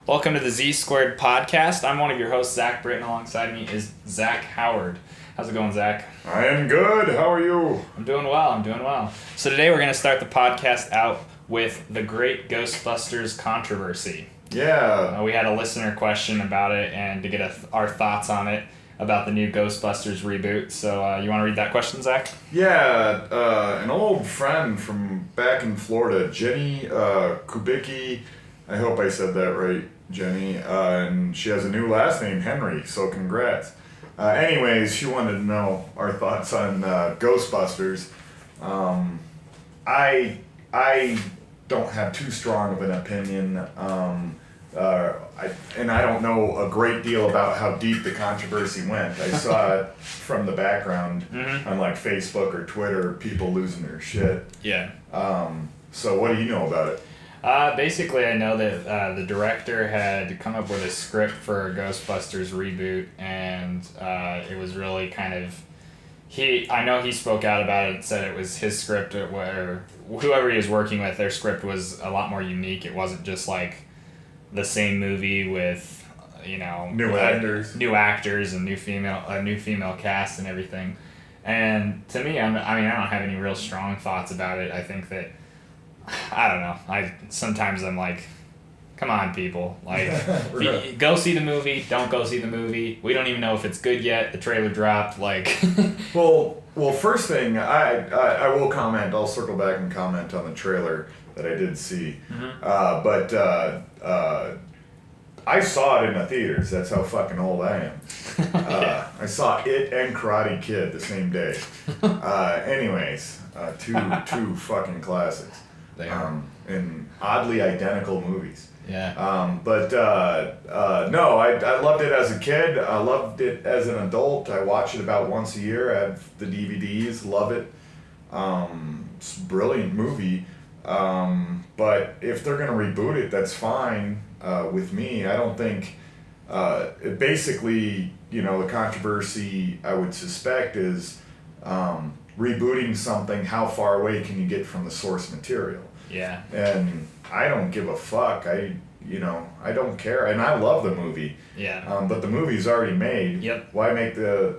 Welcome to the ZSquared podcast. I'm one of your hosts, Zach Britton. Alongside me is Zach Howard. How's it going, Zach? I am good. How are you? I'm doing well. So today we're going to start the podcast out with the Great Ghostbusters Controversy. Yeah. We had a listener question about it and to get our thoughts on it about the new Ghostbusters reboot. So you want to read that question, Zach? Yeah. An old friend from back in Florida, Jenny Kubicki. I hope I said that right, Jenny. And she has a new last name, Henry, so congrats. Anyways, she wanted to know our thoughts on Ghostbusters. I don't have too strong of an opinion. I don't know a great deal about how deep the controversy went. I saw it from the background on like Facebook or Twitter, people losing their shit. Yeah. So what do you know about it? Basically, I know that the director had come up with a script for a Ghostbusters reboot, and it was really kind of... I know he spoke out about it and said it was his script, where whoever he was working with, their script was a lot more unique. It wasn't just like the same movie with, New actors and new female cast and everything. And to me, I don't have any real strong thoughts about it. I think that... I don't know. Sometimes I'm like, come on, people. Like, go see the movie. Don't go see the movie. We don't even know if it's good yet. The trailer dropped. Like, well. First thing, I will comment. I'll circle back and comment on the trailer that I did see. But I saw it in the theaters. That's how fucking old I am. Yeah. I saw it and Karate Kid the same day. Anyways, two fucking classics. They are. In oddly identical movies. Yeah. No, I loved it as a kid. I loved it as an adult. I watch it about once a year. I have the DVDs. Love it. It's a brilliant movie. But if they're going to reboot it, that's fine with me. I don't think... basically, the controversy I would suspect is... rebooting something, how far away can you get from the source material? Yeah. And I don't give a fuck. I don't care. And I love the movie. Yeah. But the movie's already made. Yep. Why make the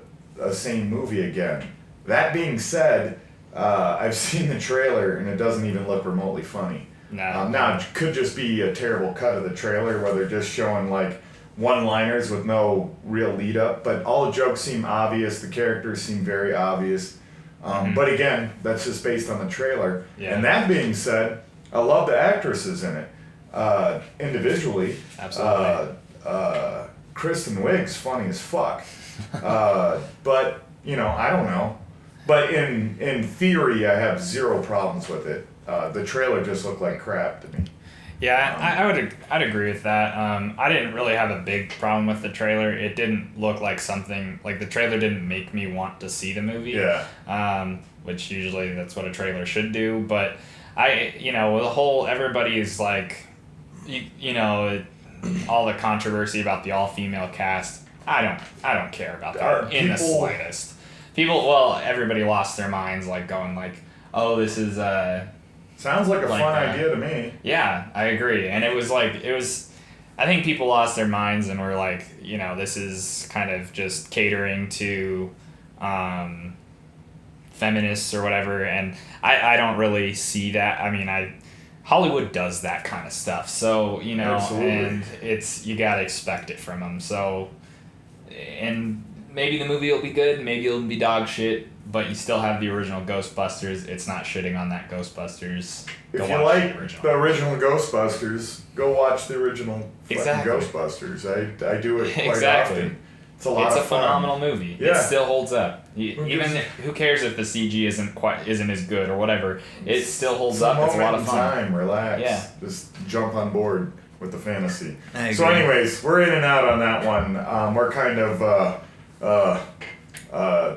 same movie again? That being said, I've seen the trailer and it doesn't even look remotely funny. No. Now, it could just be a terrible cut of the trailer where they're just showing like one-liners with no real lead up, but all the jokes seem obvious. The characters seem very obvious. But again, that's just based on the trailer. Yeah. And that being said, I love the actresses in it. Individually. Absolutely. Kristen Wiig's funny as fuck. But, I don't know. But in theory, I have zero problems with it. The trailer just looked like crap to me. Yeah, I'd agree with that. I didn't really have a big problem with the trailer. It didn't look like something... Like, the trailer didn't make me want to see the movie. Yeah. Which usually that's what a trailer should do. But everybody is like... all the controversy about the all-female cast. I don't care about that in the slightest. Everybody lost their minds, like, going like, oh, this is... Sounds like a fun idea to me. Yeah, I agree. And it was I think people lost their minds and were like, this is kind of just catering to feminists or whatever. And I don't really see that. I mean, Hollywood does that kind of stuff. So, Absolutely. And you got to expect it from them. So, and maybe the movie will be good, maybe it'll be dog shit, but you still have the original Ghostbusters. It's not shitting on that Ghostbusters. If you like the original Ghostbusters, go watch the original fucking Ghostbusters. I do it quite often. It's a lot of fun. It's a phenomenal movie. Yeah. It still holds up. Who cares if the CG isn't as good or whatever? It still holds up. It's a lot of fun. Time, relax. Yeah. Just jump on board with the fantasy. I agree. So anyways, we're in and out on that one. We're kind of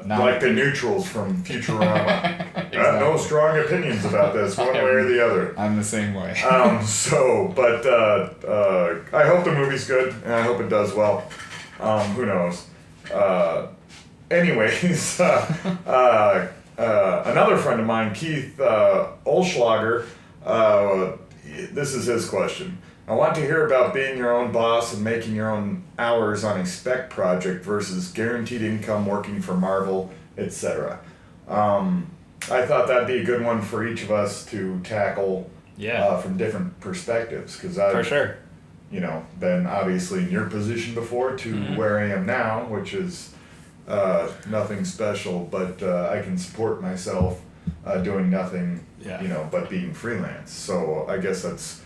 like the neutrals from Futurama. Exactly. No strong opinions about this, one way or the other. I'm the same way. But I hope the movie's good, and I hope it does well. Who knows? Anyways, another friend of mine, Keith Olschlager, this is his question. I want to hear about being your own boss and making your own hours on a spec project versus guaranteed income working for Marvel, etc. I thought that'd be a good one for each of us to tackle from different perspectives, because I've For sure. been obviously in your position before to where I am now, which is nothing special, but I can support myself doing nothing, but being freelance. So I guess that's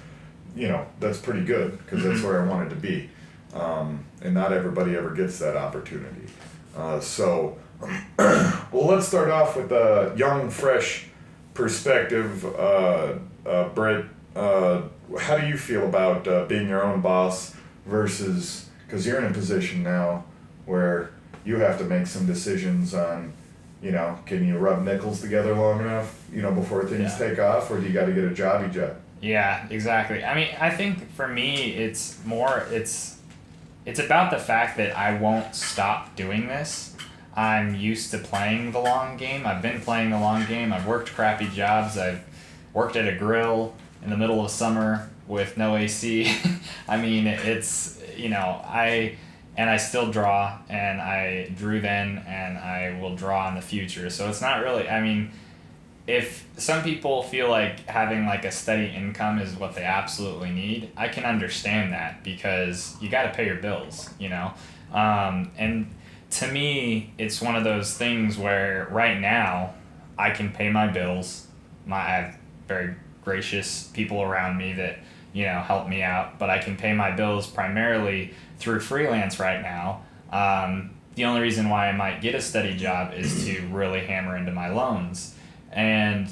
pretty good, because that's where I wanted to be. And not everybody ever gets that opportunity. Well, let's start off with a young, fresh perspective. Brett, how do you feel about being your own boss versus, because you're in a position now where you have to make some decisions on, can you rub nickels together long enough, before things take off, or do you got to get a jobby job? Yeah, exactly. I mean, I think for me, it's about the fact that I won't stop doing this. I'm used to playing the long game. I've been playing the long game. I've worked crappy jobs. I've worked at a grill in the middle of summer with no AC. I mean, it's, I still draw, and I drew then, and I will draw in the future. So it's not really, if some people feel like having like a steady income is what they absolutely need, I can understand that, because you got to pay your bills, and to me, it's one of those things where right now I can pay my bills. I have very gracious people around me that, help me out, but I can pay my bills primarily through freelance right now. The only reason why I might get a steady job is to really hammer into my loans. And,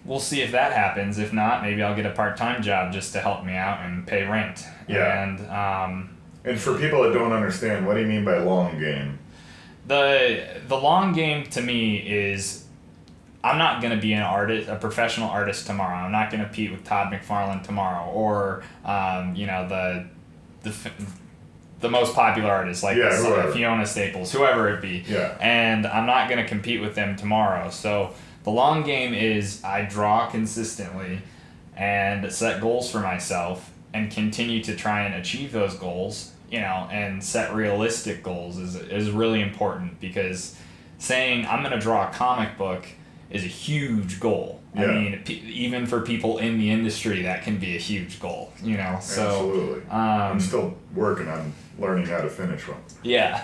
we'll see if that happens. If not, maybe I'll get a part-time job just to help me out and pay rent. Yeah. And for people that don't understand, what do you mean by long game? The long game to me is, I'm not going to be a professional artist tomorrow. I'm not going to compete with Todd McFarlane tomorrow, or the most popular artists like Fiona Staples, whoever it be. Yeah. And I'm not going to compete with them tomorrow. So the long game is, I draw consistently and set goals for myself and continue to try and achieve those goals, and set realistic goals is really important, because saying I'm going to draw a comic book is a huge goal. Yeah. I mean, even for people in the industry, that can be a huge goal, So, absolutely. I'm still working on learning how to finish one. Yeah,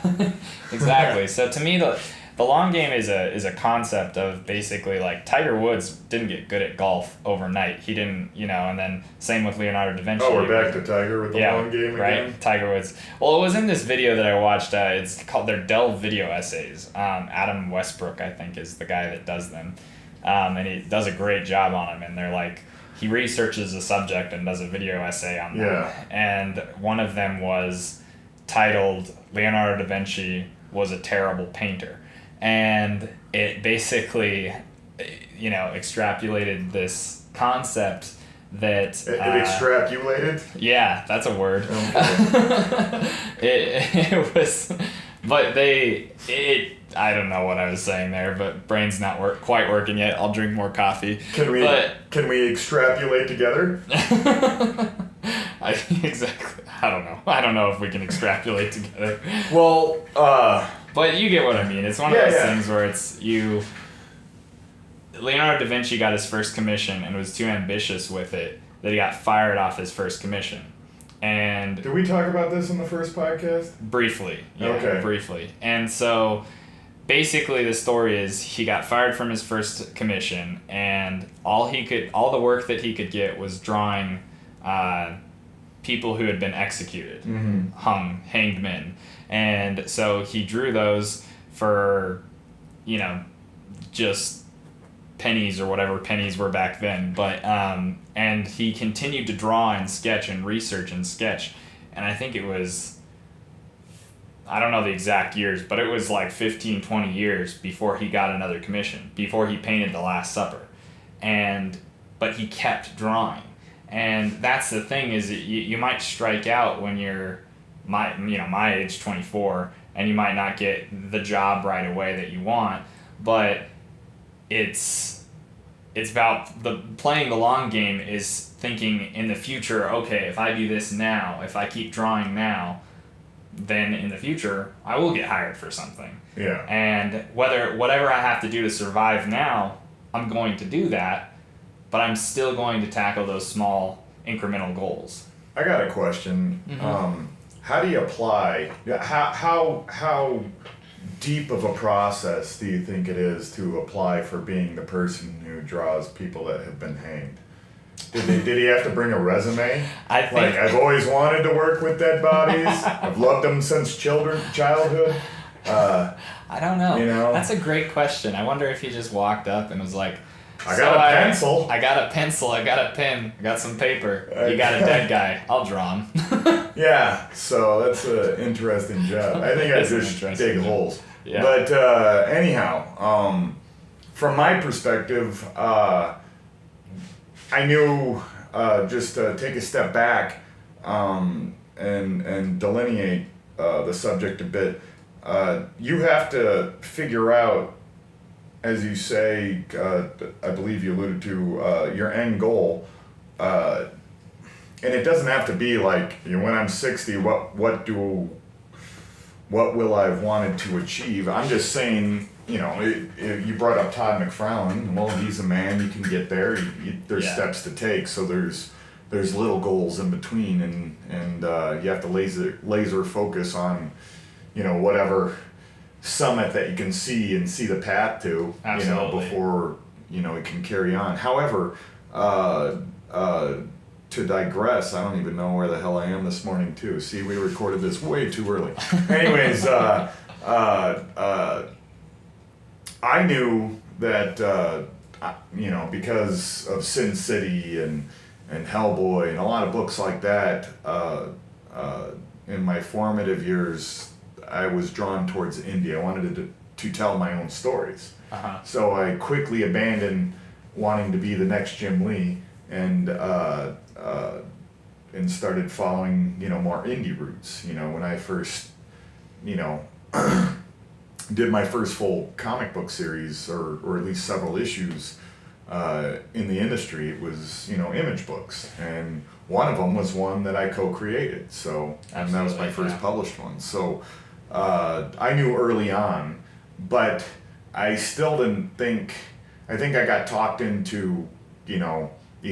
exactly. So to me, the long game is a concept of basically, like, Tiger Woods didn't get good at golf overnight. He didn't, and then same with Leonardo da Vinci. Oh, we're back to Tiger with the long game again? Right, Tiger Woods. Well, it was in this video that I watched. It's called their Dell video essays. Adam Westbrook, I think, is the guy that does them. And he does a great job on them. And they're like, he researches a subject and does a video essay on them. Yeah. And one of them was titled, Leonardo da Vinci was a terrible painter. And it basically, extrapolated this concept that... It extrapolated? Yeah, that's a word. Okay. It was... But I don't know what I was saying there, but brain's not quite working yet. I'll drink more coffee. Can we extrapolate together? Exactly. I don't know. I don't know if we can extrapolate together. Well, But you get what I mean. It's one of those things where it's Leonardo da Vinci got his first commission and was too ambitious with it that he got fired off his first commission. And did we talk about this in the first podcast? Briefly. Yeah, okay. Briefly. And so basically the story is he got fired from his first commission, and all the work that he could get was drawing people who had been executed, hanged men. And so he drew those for, just pennies or whatever pennies were back then. But and he continued to draw and sketch and research and sketch. And I think it was, I don't know the exact years, but it was like 15, 20 years before he got another commission, before he painted The Last Supper. But he kept drawing. And that's the thing, is you might strike out when you're my age, 24, and you might not get the job right away that you want, but it's it's about playing the long game is thinking in the future, okay, if I do this now, if I keep drawing now, then in the future I will get hired for something. Yeah. And whatever I have to do to survive now, I'm going to do that, but I'm still going to tackle those small incremental goals. I got a question. Mm-hmm. How do you apply? How deep of a process do you think it is to apply for being the person who draws people that have been hanged? Did he have to bring a resume? I think, like, I've always wanted to work with dead bodies. I've loved them since childhood. I don't know. You know? That's a great question. I wonder if he just walked up and was like, I got a pencil. I got a pencil. I got a pen. I got some paper. You got a dead guy. I'll draw him. Yeah, so that's an interesting job. I think I just dig holes. Yeah. But anyhow, from my perspective, I knew just to take a step back and delineate the subject a bit. You have to figure out, as you say, I believe you alluded to, your end goal. And it doesn't have to be like, when I'm 60, what will I have wanted to achieve? I'm just saying, you brought up Todd McFarlane. Well, he's a man. You can get there. There's steps to take. So there's little goals in between, and you have to laser focus on, whatever summit that you can see and see the path to. Absolutely. Before it can carry on. However, to digress, I don't even know where the hell I am this morning too. See, we recorded this way too early. Anyways, I knew that because of Sin City and Hellboy and a lot of books like that, in my formative years, I was drawn towards indie. I wanted to tell my own stories. Uh-huh. So I quickly abandoned wanting to be the next Jim Lee and started following more indie roots. When I first did my first full comic book series, or at least several issues in the industry, it was Image books, and one of them was one that I co-created. So and that was my first published one. So I knew early on, but I still didn't think. I think I got talked into you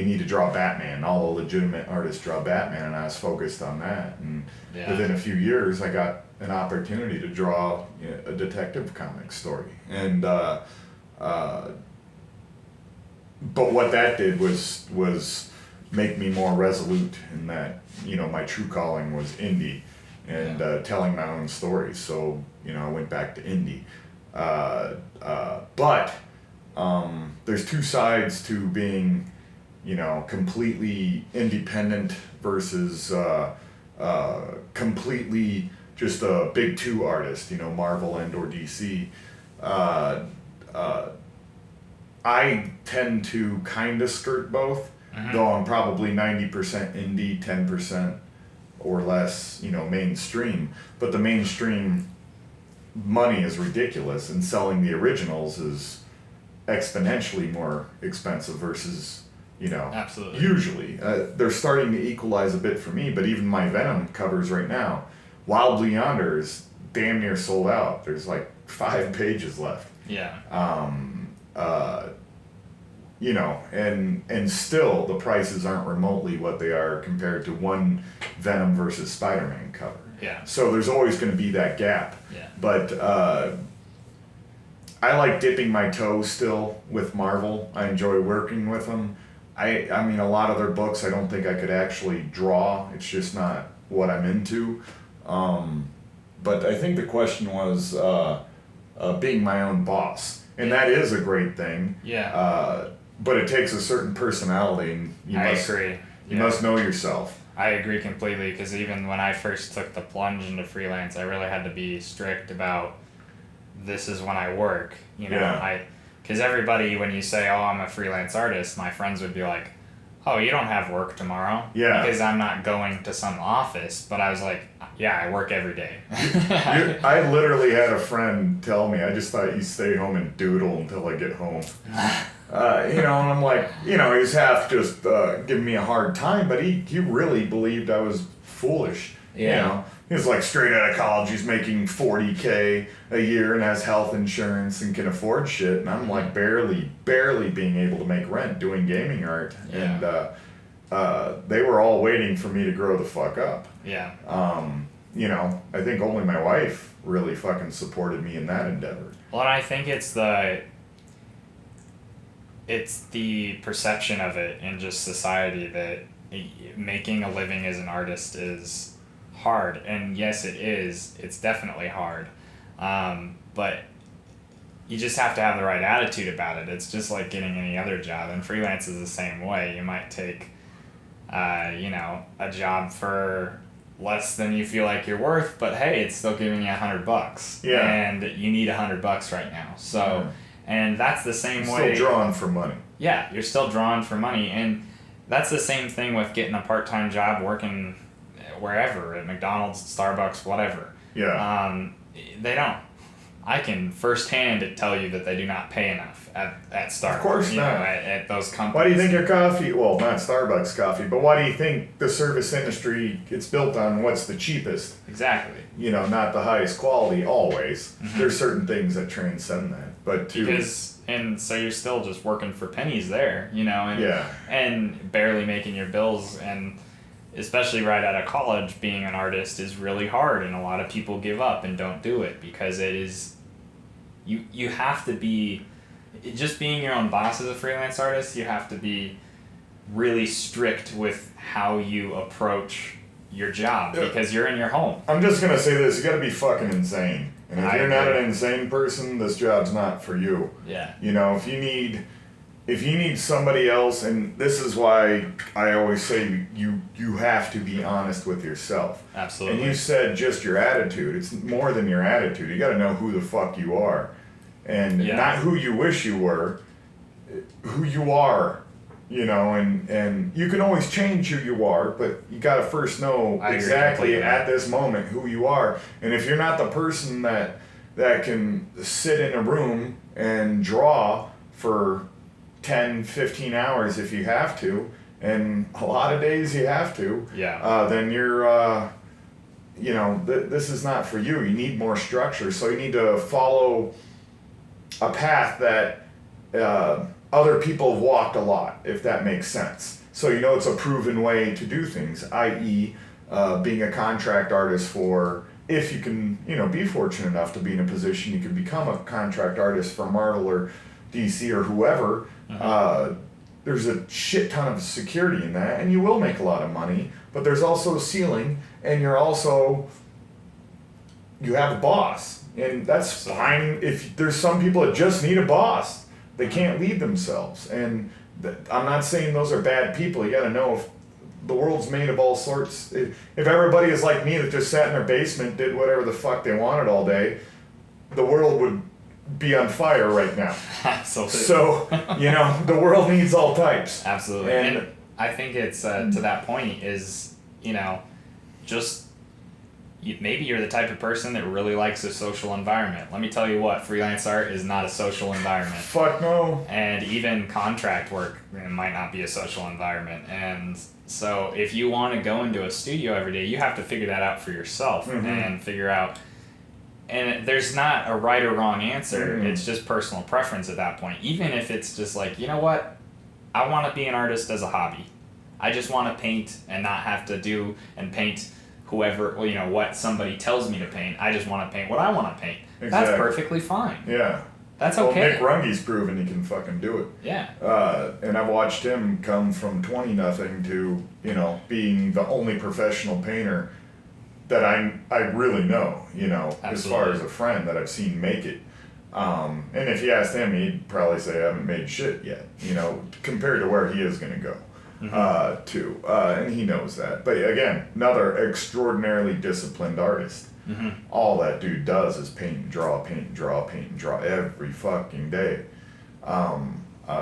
need to draw Batman. All the legitimate artists draw Batman, and I was focused on that. And within a few years, I got an opportunity to draw a detective comic story. And but what that did was make me more resolute in that my true calling was indie and telling my own stories. So I went back to indie. But there's two sides to being completely independent versus completely just a big two artist, Marvel and or DC. I tend to kind of skirt both, though I'm probably 90% indie, 10% or less, mainstream. But the mainstream money is ridiculous, and selling the originals is exponentially more expensive versus Absolutely. Usually. They're starting to equalize a bit for me, but even my Venom covers right now, Wildly Yonder is damn near sold out. There's like 5 pages left. Yeah. And still the prices aren't remotely what they are compared to one Venom versus Spider-Man cover. Yeah. So there's always going to be that gap. Yeah. But I like dipping my toe still with Marvel. I enjoy working with them. I mean, a lot of their books I don't think I could actually draw. It's just not what I'm into. But I think the question was being my own boss. And that is a great thing. Yeah. But it takes a certain personality, and you must know yourself. I agree completely, because even when I first took the plunge into freelance, I really had to be strict about this is when I work. Because everybody, when you say, oh, I'm a freelance artist, my friends would be like, oh, you don't have work tomorrow? Yeah. Because I'm not going to some office. But I was like, yeah, I work every day. I literally had a friend tell me, I just thought you stay home and doodle until I get home. And I'm like, he's half just giving me a hard time, but he really believed I was foolish. Yeah. He was like straight out of college. He's making $40K a year and has health insurance and can afford shit. And I'm like barely being able to make rent doing gaming art. Yeah. And they were all waiting for me to grow the fuck up. Yeah. I think only my wife really fucking supported me in that endeavor. Well, and I think it's the perception of it in just society that making a living as an artist is hard. And yes, it is. It's definitely hard. But you just have to have the right attitude about it. It's just like getting any other job, and freelance is the same way. You might take, a job for less than you feel like you're worth, but hey, it's still giving you $100. Yeah. And you need $100 right now. So, and that's the same way. Still drawing for money. Yeah, you're still drawing for money, and that's the same thing with getting a part-time job working wherever, at McDonald's, Starbucks, whatever. Yeah. They don't. I can firsthand tell you that they do not pay enough at Starbucks. Of course not. At those companies. Why do you think your coffee, well, not Starbucks coffee, but why do you think the service industry gets built on what's the cheapest? Exactly. Not the highest quality always. Mm-hmm. There's certain things that transcend that. But so you're still just working for pennies there, Yeah. and barely making your bills, and especially right out of college, being an artist is really hard, and a lot of people give up and don't do it because it is, you have to be, just being your own boss as a freelance artist, you have to be really strict with how you approach your job because you're in your home. I'm just going to say this, you got to be fucking insane. And if you're not an insane person, this job's not for you. Yeah. If you need somebody else, and this is why I always say you have to be honest with yourself. Absolutely. And you said just your attitude. It's more than your attitude. You got to know who the fuck you are. And not who you wish you were, who you are. And you can always change who you are, but you got to first know exactly at this moment who you are. And if you're not the person that can sit in a room and draw for 10, 15 hours if you have to, and a lot of days you have to, then you're, this is not for you. You need more structure. So you need to follow a path that other people have walked a lot, if that makes sense. So it's a proven way to do things, i.e. Being a contract artist for, if you can, be fortunate enough to be in a position you can become a contract artist for Marvel or DC or whoever. There's a shit ton of security in that, and you will make a lot of money, but there's also a ceiling, and you have a boss, and that's fine. If there's some people that just need a boss, they can't lead themselves, and I'm not saying those are bad people. You got to know if the world's made of all sorts. If everybody is like me that just sat in their basement, did whatever the fuck they wanted all day, the world would be on fire right now. Absolutely. So, the world needs all types. Absolutely. And I think it's, to that point is, just, maybe you're the type of person that really likes a social environment. Let me tell you what, freelance art is not a social environment. Fuck no. And even contract work might not be a social environment. And so if you want to go into a studio every day, you have to figure that out for yourself and figure out. And there's not a right or wrong answer. It's just personal preference at that point. Even if it's just like, you know what? I want to be an artist as a hobby. I just want to paint and not have to do and paint whoever, what somebody tells me to paint. I just want to paint what I want to paint. Exactly. That's perfectly fine. Yeah. That's okay. Nick Runge's proven he can fucking do it. Yeah. And I've watched him come from 20-0 to, being the only professional painter that I really know, Absolutely. As far as a friend that I've seen make it. And if you asked him, he'd probably say I haven't made shit yet, compared to where he is going to go. And he knows that. But again, another extraordinarily disciplined artist. All that dude does is paint and draw, paint and draw, paint and draw every fucking day.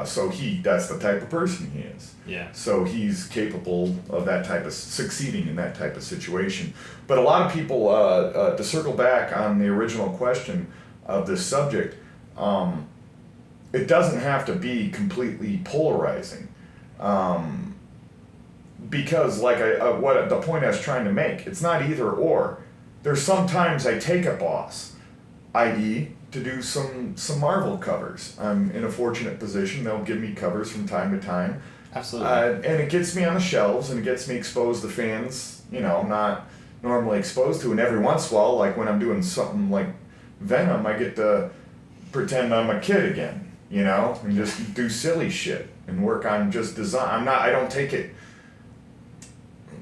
So that's the type of person he is. Yeah. So he's capable of that type of succeeding in that type of situation. But a lot of people, to circle back on the original question of this subject, it doesn't have to be completely polarizing. Because like what the point I was trying to make, it's not either or. There's sometimes I take a boss, i.e. to do some Marvel covers. I'm in a fortunate position. They'll give me covers from time to time. Absolutely. And it gets me on the shelves and it gets me exposed to fans, I'm not normally exposed to. And every once in a while, like when I'm doing something like Venom, I get to pretend I'm a kid again, and just do silly shit and work on just design. I don't take it,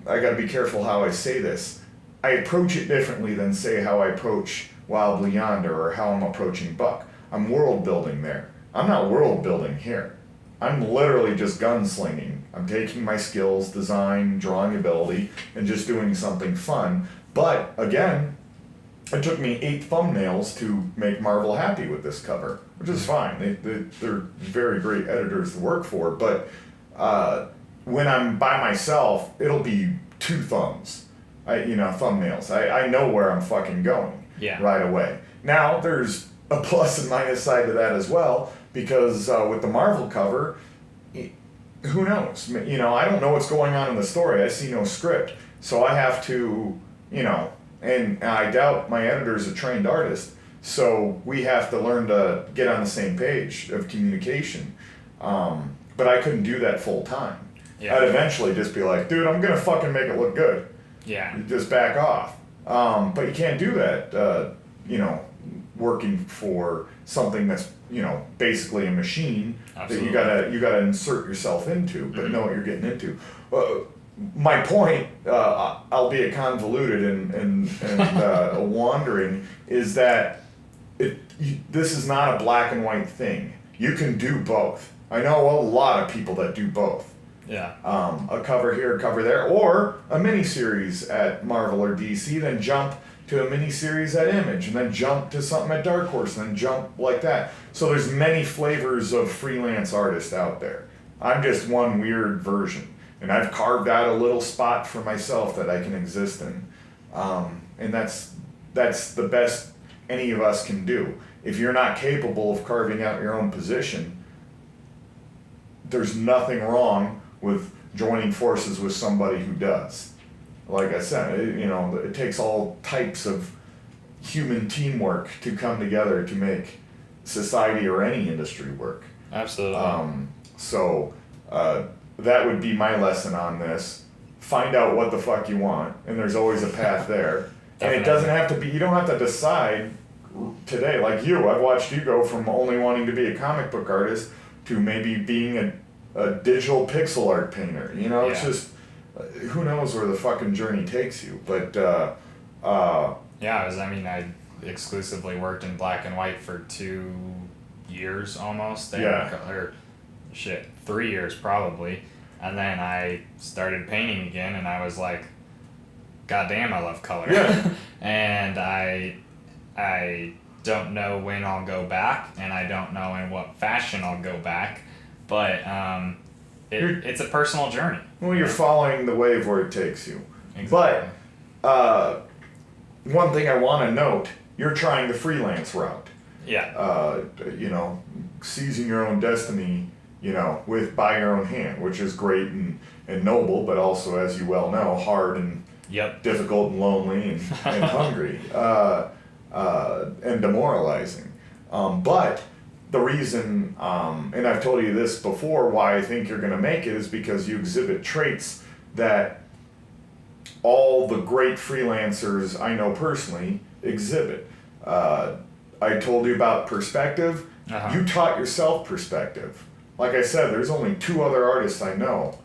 I gotta be careful how I say this. I approach it differently than say how I approach Wildly Yonder or how I'm approaching Buck. I'm world building there. I'm not world building here. I'm literally just gunslinging. I'm taking my skills, design, drawing ability, and just doing something fun. But again, it took me 8 thumbnails to make Marvel happy with this cover, which is fine. They're very great editors to work for. But when I'm by myself, it'll be 2 thumbs. Thumbnails. I know where I'm fucking going right away. Now, there's a plus and minus side to that as well, because with the Marvel cover, who knows? I don't know what's going on in the story. I see no script. So I have to, and I doubt my editor's a trained artist, so we have to learn to get on the same page of communication. But I couldn't do that full time. Yeah. I'd eventually just be like, dude, I'm going to fucking make it look good. Yeah. Just back off. But you can't do that, working for something that's, basically a machine. Absolutely. That you gotta insert yourself into, but know what you're getting into. My point, albeit convoluted and wandering, is that this is not a black and white thing. You can do both. I know a lot of people that do both. Yeah. A cover here, a cover there, or a miniseries at Marvel or DC, then jump to a miniseries at Image, and then jump to something at Dark Horse, and then jump like that. So there's many flavors of freelance artist out there. I'm just one weird version, and I've carved out a little spot for myself that I can exist in, and that's the best any of us can do. If you're not capable of carving out your own position, there's nothing wrong with joining forces with somebody who does. Like I said, it takes all types of human teamwork to come together to make society or any industry work. Absolutely. So that would be my lesson on this. Find out what the fuck you want, and there's always a path there. And it doesn't have to be, you don't have to decide today. Like you, I've watched you go from only wanting to be a comic book artist to maybe being a digital pixel art painter. It's just, who knows where the fucking journey takes you. But, I exclusively worked in black and white for 2 years almost. Or 3 years probably. And then I started painting again, and I was like, God damn, I love color. Yeah. And I don't know when I'll go back, and I don't know in what fashion I'll go back, but it's a personal journey. Well, you're following the wave where it takes you. Exactly. But one thing I want to note, you're trying the freelance route. Yeah. Seizing your own destiny, by your own hand, which is great and noble, but also, as you well know, hard and difficult and lonely and hungry and demoralizing. But the reason, and I've told you this before, why I think you're going to make it is because you exhibit traits that all the great freelancers I know personally exhibit. I told you about perspective. Uh-huh. You taught yourself perspective. Like I said, there's only 2 other artists I know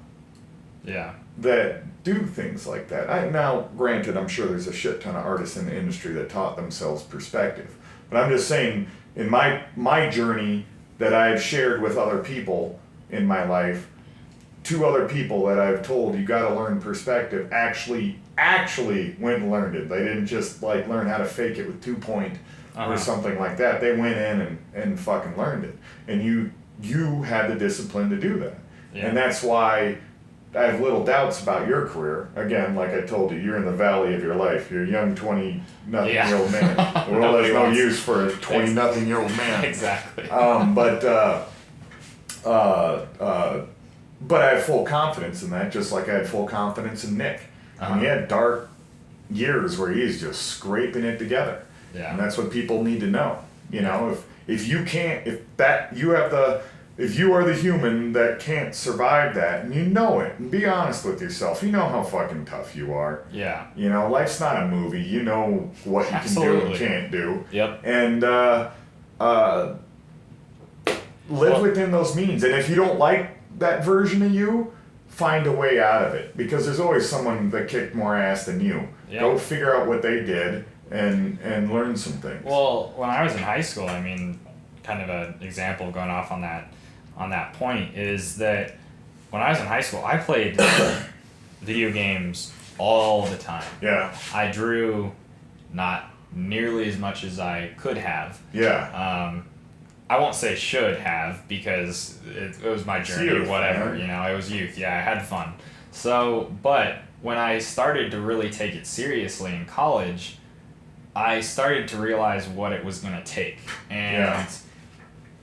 that do things like that. Now, granted, I'm sure there's a shit ton of artists in the industry that taught themselves perspective. But I'm just saying, in my journey that I've shared with other people in my life, 2 other people that I've told you got to learn perspective actually went and learned it. They didn't just learn how to fake it with 2 point or something like that. They went in and fucking learned it. And you had the discipline to do that. Yeah. And that's why I have little doubts about your career. Again, like I told you, you're in the valley of your life. You're a young 20-nothing-year-old man. The world has no use for a 20-nothing-year-old man. Exactly. But I have full confidence in that, just like I had full confidence in Nick. And he had dark years where he's just scraping it together. Yeah. And that's what people need to know. You know, if you can't, if you are the human that can't survive that, and you know it, and be honest with yourself, you know how fucking tough you are. Yeah. You know, life's not a movie. You know what you can do and can't do. Yep. And live within those means. And if you don't like that version of you, find a way out of it. Because there's always someone that kicked more ass than you. Yep. Go figure out what they did and learn some things. Well, when I was in high school, I mean, kind of an example going off on that point is that when I was in high school, I played video games all the time. Yeah. I drew not nearly as much as I could have. Yeah. I won't say should have because it was my journey, youth, whatever, man. you know, it was youth. Yeah, I had fun. So, but when I started to really take it seriously in college, I started to realize what it was going to take. And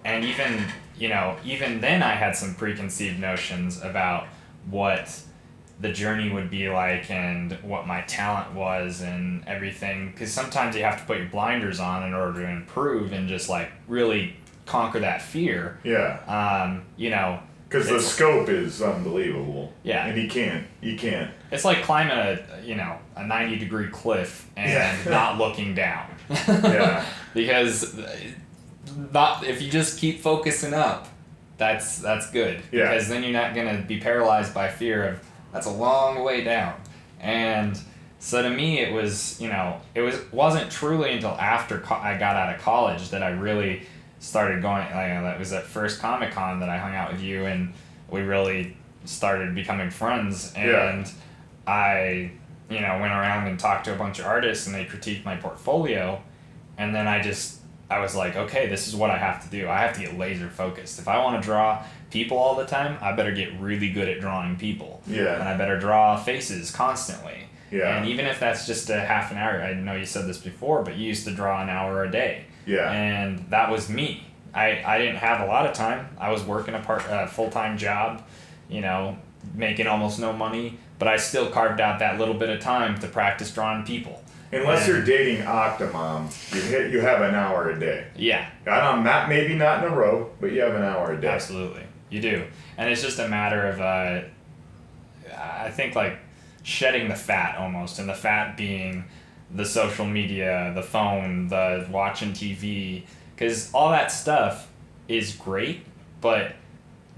even, you know, even then I had some preconceived notions about what the journey would be like and what my talent was and everything. Because sometimes you have to put your blinders on in order to improve and just like really conquer that fear. Yeah. You know. Because the scope is unbelievable. Yeah. And you can't. It's like climbing a 90-degree cliff and not looking down. Yeah. Because if you just keep focusing up, that's good. Yeah. Because then you're not gonna be paralyzed by fear of that's a long way down. And so to me, it was wasn't truly until after I got out of college that I really started going. That was that first Comic-Con that I hung out with you, and we really started becoming friends. And I, went around and talked to a bunch of artists, and they critiqued my portfolio, and then I was like, okay, this is what I have to do. I have to get laser focused. If I want to draw people all the time, I better get really good at drawing people. Yeah. And I better draw faces constantly. Yeah. And even if that's just a half an hour, I know you said this before, but you used to draw an hour a day. Yeah. And that was me. I didn't have a lot of time. I was working a full-time job, making almost no money, but I still carved out that little bit of time to practice drawing people. Unless you're dating Octomom, you have an hour a day. Yeah. Maybe not in a row, but you have an hour a day. Absolutely. You do. And it's just a matter of, I think, like, shedding the fat almost, and the fat being the social media, the phone, the watching TV, because all that stuff is great, but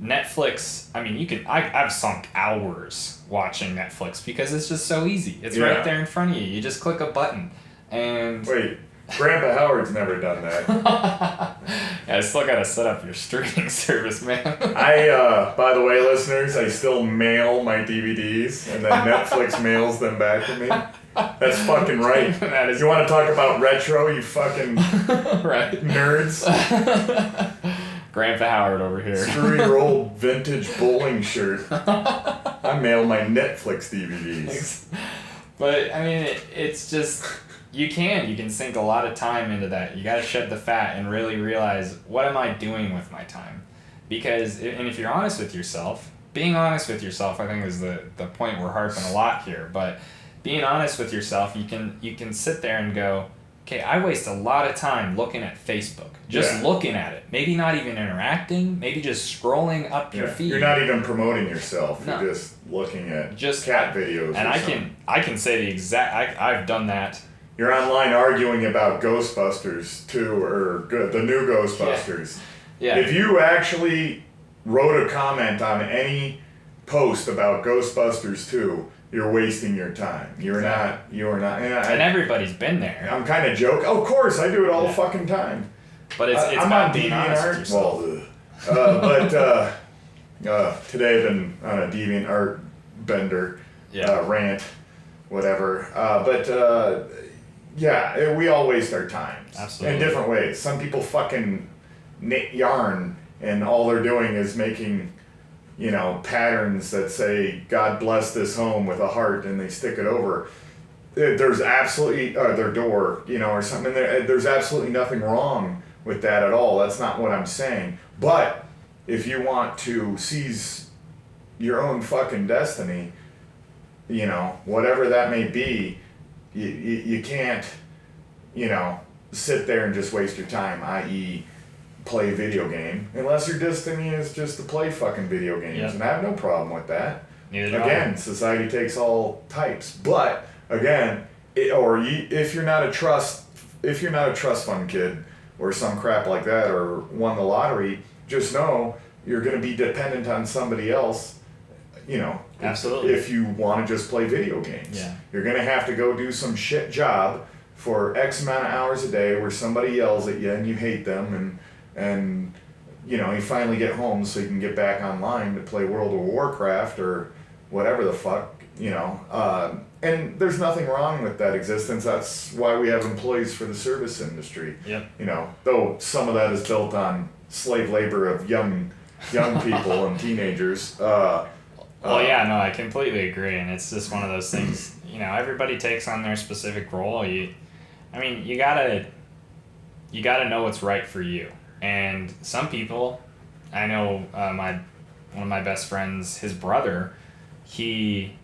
Netflix, I mean, I've sunk hours watching Netflix because it's just so easy. It's right there in front of you. You just click a button and... Wait, Grandpa Howard's never done that. Yeah, I still gotta set up your streaming service, man. By the way, listeners, I still mail my DVDs, and then Netflix mails them back to me. That's fucking right. You want to talk about retro, you fucking right. nerds? Grandpa Howard over here. Screw your old vintage bowling shirt. I mail my Netflix DVDs. But, I mean, it's just... You can sink a lot of time into that. You gotta shed the fat and really realize, what am I doing with my time? Because, and if you're honest with yourself, being honest with yourself, I think is the point we're harping a lot here, but being honest with yourself, you can sit there and go, okay, I waste a lot of time looking at Facebook. Just looking at it. Maybe not even interacting, maybe just scrolling up your feed. You're not even promoting yourself. No. You're just looking at cat videos. And I can say the exact, I've done that. You're online arguing about Ghostbusters 2 or the new Ghostbusters. Yeah. If you actually wrote a comment on any post about Ghostbusters 2, you're wasting your time. You are not. And everybody's been there. I'm kind of joking. Oh, of course, I do it all the fucking time. But it's I'm about on being honest with yourself. Today I've been on a DeviantArt bender, rant, whatever. We all waste our time. Absolutely. In different ways. Some people fucking knit yarn, and all they're doing is making patterns that say God bless this home with a heart, and they stick it over. There's absolutely their door, or something. There's absolutely nothing wrong with that at all. That's not what I'm saying. But if you want to seize your own fucking destiny, whatever that may be, you can't, sit there and just waste your time, i.e., play a video game, unless your destiny is just to play fucking video games. Yep. And I have no problem with that. Neither do Again, society takes all types. But again, if you're not a trust fund kid or some crap like that, or won the lottery, just know you're going to be dependent on somebody else. Absolutely. If you want to just play video games, Yeah. you're going to have to go do some shit job for X amount of hours a day where somebody yells at you and you hate them, and you finally get home so you can get back online to play World of Warcraft or whatever the fuck, and there's nothing wrong with that existence. That's why we have employees for the service industry. Yep. Though some of that is built on slave labor of young people and teenagers. I completely agree, and it's just one of those things. Everybody takes on their specific role. You gotta know what's right for you. And some people, I know, one of my best friends, his brother, he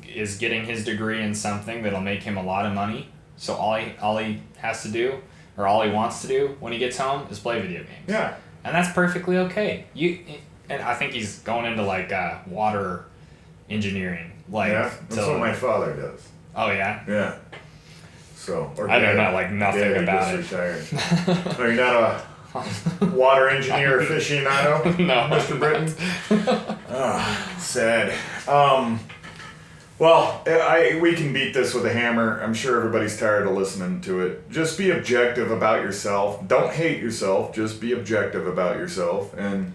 is getting his degree in something that'll make him a lot of money. So all he has to do, or all he wants to do when he gets home, is play video games. Yeah. And that's perfectly okay. And I think he's going into water engineering. That's what my father does. Oh yeah. Yeah. So. I know nothing about it. Retired. No, you're not a water engineer aficionado. No, Mr. Britton. Sad. We can beat this with a hammer. I'm sure everybody's tired of listening to it. Just be objective about yourself. Don't hate yourself. Just be objective about yourself. And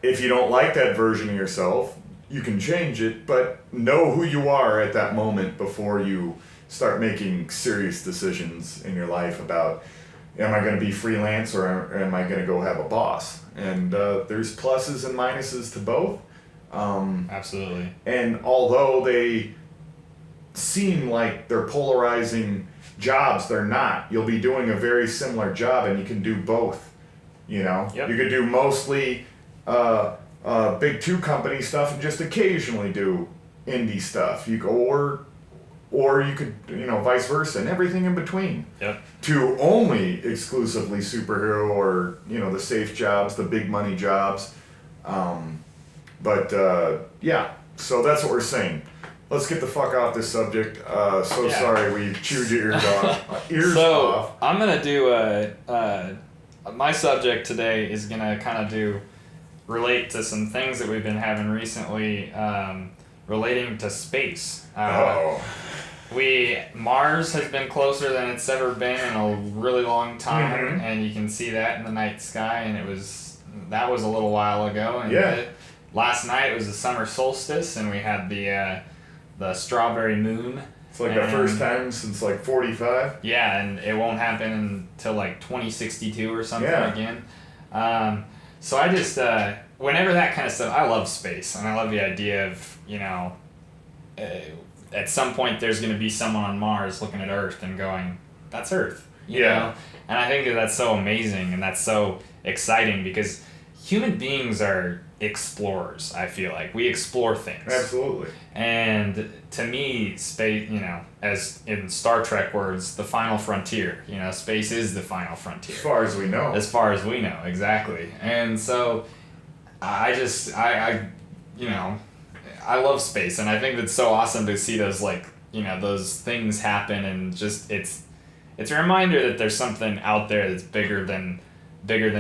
if you don't like that version of yourself, you can change it, but know who you are at that moment before you start making serious decisions in your life about, am I going to be freelance or am I going to go have a boss? And there's pluses and minuses to both. Absolutely. And although they seem like they're polarizing jobs, they're not. You'll be doing a very similar job, and you can do both. Yep. You could do mostly big two company stuff and just occasionally do indie stuff. Or you could, vice versa, and everything in between. Yep. To only exclusively superhero or, the safe jobs, the big money jobs. So that's what we're saying. Let's get the fuck off this subject. Sorry we chewed your ears off. I'm going to do my subject today is going to kind of relate to some things that we've been having recently relating to space. Mars has been closer than it's ever been in a really long time, and you can see that in the night sky, and that was a little while ago. And last night was the summer solstice, and we had the strawberry moon. It's the first time since 45. Yeah, and it won't happen until 2062 or something again. So I just whenever that kind of stuff, I love space, and I love the idea of at some point there's going to be someone on Mars looking at Earth and going, that's Earth. You know? And I think that's so amazing, and that's so exciting, because human beings are explorers. I feel like we explore things. Absolutely. And to me, space, as in Star Trek words, the final frontier. Space is the final frontier. As far as we know. As far as we know, exactly. And so I love space, and I think it's so awesome to see those those things happen, and just it's a reminder that there's something out there that's bigger than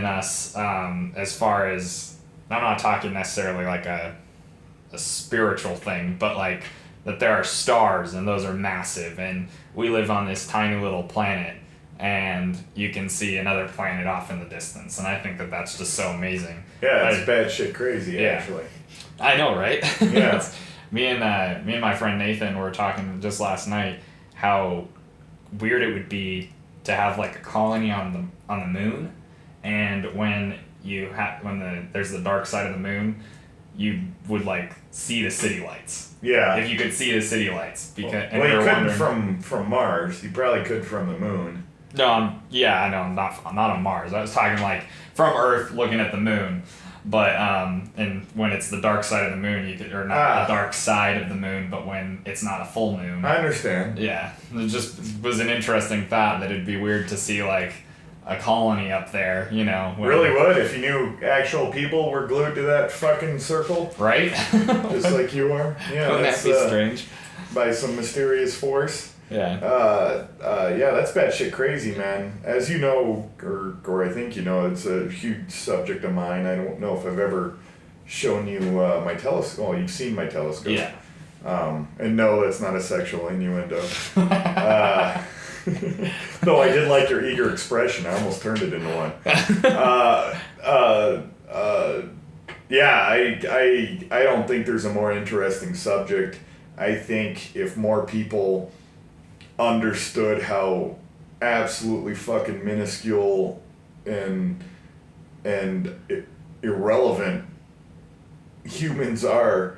us, as far as, I'm not talking necessarily a spiritual thing, but that there are stars, and those are massive, and we live on this tiny little planet, and you can see another planet off in the distance, and I think that that's just so amazing. Yeah, it's bad shit crazy, actually. I know, right? Yeah. me and my friend Nathan were talking just last night how weird it would be to have a colony on the moon, and when there's the dark side of the moon, you would like see the city lights. Yeah. If you could see the city lights, because Well, you couldn't from Mars. You probably could from the moon. No, I know, not on Mars. I was talking like from Earth looking at the moon, but and when it's the dark side of the moon, you could, or not the dark side of the moon, but when it's not a full moon. I understand. Yeah, it just was an interesting thought that it'd be weird to see like a colony up there, you know. Really would if you knew actual people were glued to that fucking circle. Right? Just like you are. Yeah, wouldn't that be strange? By some mysterious force. Yeah. Yeah, that's batshit crazy, man. As you know, or I think you know, it's a huge subject of mine. I don't know if I've ever shown you my telescope. Well, you've seen my telescope. Yeah. And no, that's not a sexual innuendo. Though I did like your eager expression. I almost turned it into one. Yeah, I don't think there's a more interesting subject. I think if more people understood how absolutely fucking minuscule and irrelevant humans are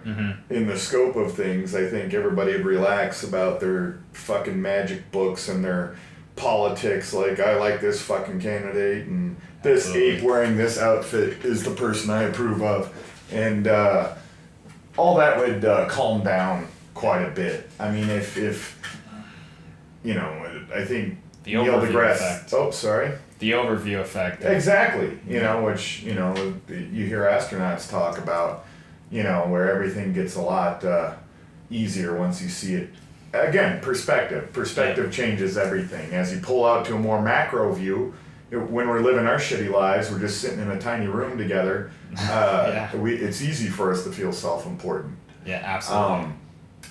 in the scope of things, I think everybody would relax about their fucking magic books and their politics. Like, I like this fucking candidate, and this ape wearing this outfit is the person I approve of. And all that would calm down quite a bit. I mean, if you know, I think the overview effect. Oh, sorry. The overview effect. Exactly. You know, which, you know, you hear astronauts talk about, you know, where everything gets a lot easier once you see it. Again, perspective. Perspective changes everything. As you pull out to a more macro view, when we're living our shitty lives, we're just sitting in a tiny room together. It's easy for us to feel self-important. Yeah, absolutely.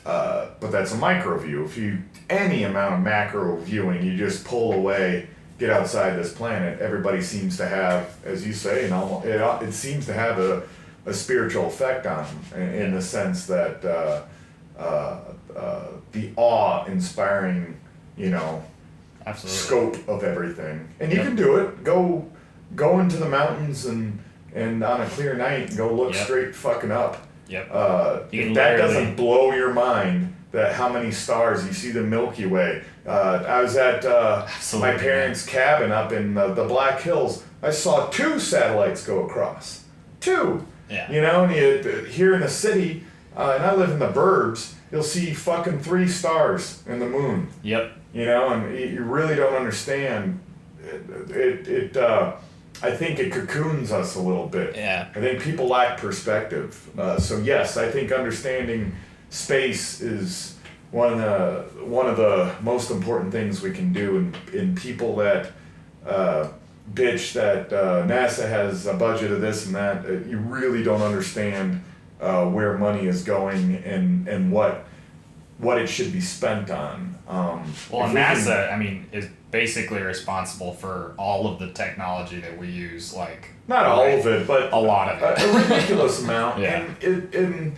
But that's a micro view. If you any amount of macro viewing, you just pull away, get outside this planet. Everybody seems to have, as you say, it seems to have a spiritual effect on them in the sense that the awe-inspiring, you know, absolutely, scope of everything. And you can do it. Go into the mountains and on a clear night, go look straight fucking up. Yep. If that doesn't blow your mind, that how many stars you see the Milky Way. I was at my parents' cabin up in the Black Hills. I saw 2 satellites go across. 2. Yeah. You know, and here in the city, and I live in the burbs, you'll see fucking 3 stars in the moon. Yep. You know, and you really don't understand. I think it cocoons us a little bit. Yeah. I think people lack perspective. So yes, I think understanding space is one of the most important things we can do. And people that bitch that NASA has a budget of this and that, you really don't understand where money is going and what it should be spent on. Well, NASA, is basically responsible for all of the technology that we use. Like, not all of it, but a lot of it, a ridiculous amount. Yeah. And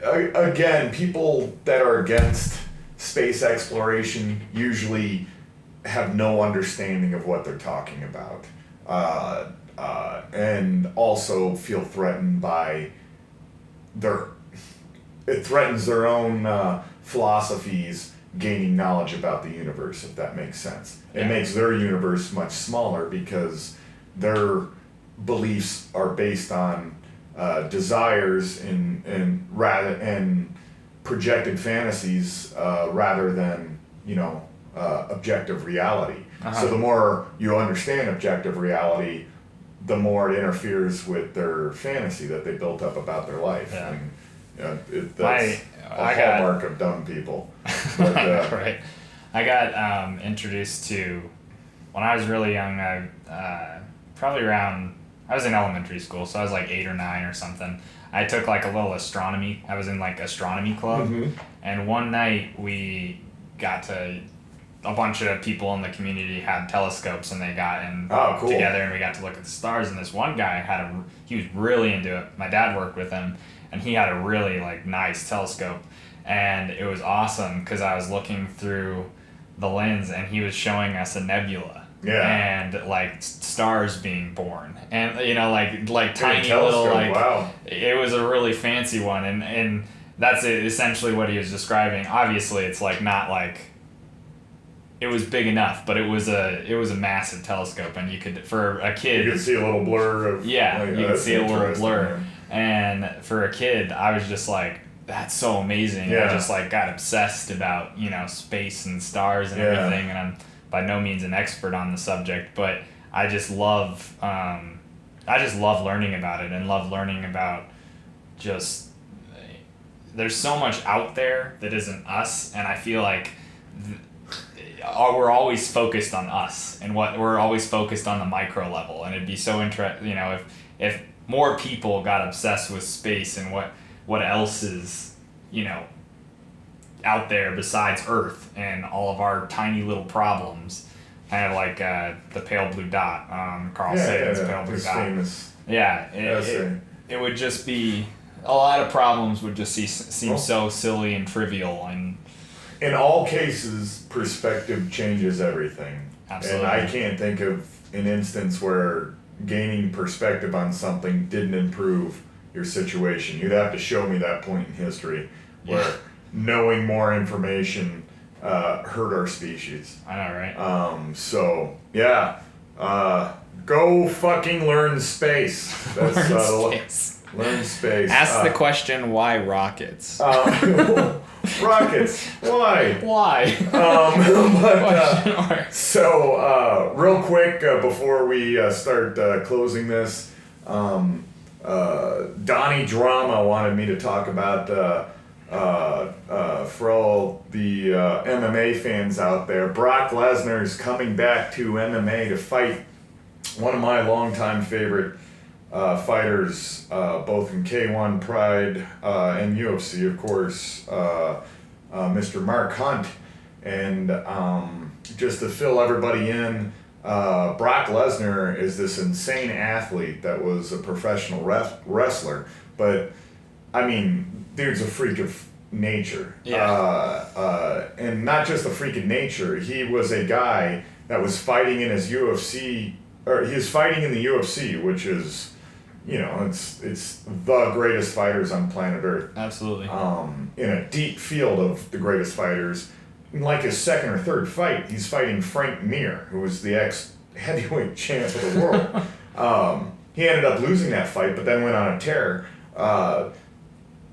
again, people that are against space exploration usually have no understanding of what they're talking about, and also feel threatened by it threatens their own philosophies gaining knowledge about the universe, if that makes sense. It makes their universe much smaller because their beliefs are based on desires and projected fantasies rather than, you know, objective reality. So the more you understand objective reality, the more it interferes with their fantasy that they built up about their life. Yeah. And that's a hallmark of dumb people. But, right. I got introduced to, when I was really young, I was in elementary school, so I was like 8 or 9 or something. I took like a little astronomy. I was in like astronomy club, and one night we got to, a bunch of people in the community had telescopes, and they got in together, and we got to look at the stars. And this one guy he was really into it. My dad worked with him, and he had a really like nice telescope, and it was awesome because I was looking through the lens, and he was showing us a nebula, and like stars being born, and like tiny telescope, little like wow. It was a really fancy one, and that's essentially what he was describing. Obviously, it's like not like it was big enough, but it was a massive telescope, and you could, for a kid, You could see a little blur of you could see a little blur, man. and for a kid, I was just like, that's so amazing. Yeah. I just like got obsessed about space and stars and Yeah. everything, and I'm by no means an expert on the subject, but I just love learning about it, and love learning about just there's so much out there that isn't us, and I feel like we're always focused on us, and we're always focused on the micro level, and it'd be so interesting, if more people got obsessed with space and what else is, out there besides Earth and all of our tiny little problems, kind of like the pale blue dot, Carl Sagan's pale blue His dot. famous It would just be, a lot of problems would just seem so silly and trivial, and in all cases, perspective changes everything. Absolutely. And I can't think of an instance where gaining perspective on something didn't improve your situation. You'd have to show me that point in history where knowing more information hurt our species. I know, right? So, yeah. Go fucking learn space. That's Space. Learn space. Ask the question, why rockets? Rockets. Why? Why? But, Question mark. so, real quick, before we start closing this, Donnie Drama wanted me to talk about, for all the MMA fans out there, Brock Lesnar's coming back to MMA to fight one of my longtime favorite fighters, both in K1 Pride and UFC, of course, Mr. Mark Hunt. And just to fill everybody in, Brock Lesnar is this insane athlete that was a professional wrestler, but I mean, dude's a freak of nature. And not just a freak of nature, he was a guy that was fighting in his UFC, or he was fighting in the UFC, which is, it's the greatest fighters on planet Earth. Absolutely. In a deep field of the greatest fighters. In like his second or third fight, he's fighting Frank Mir, who was the ex-heavyweight champ of the world. He ended up losing that fight, but then went on a tear.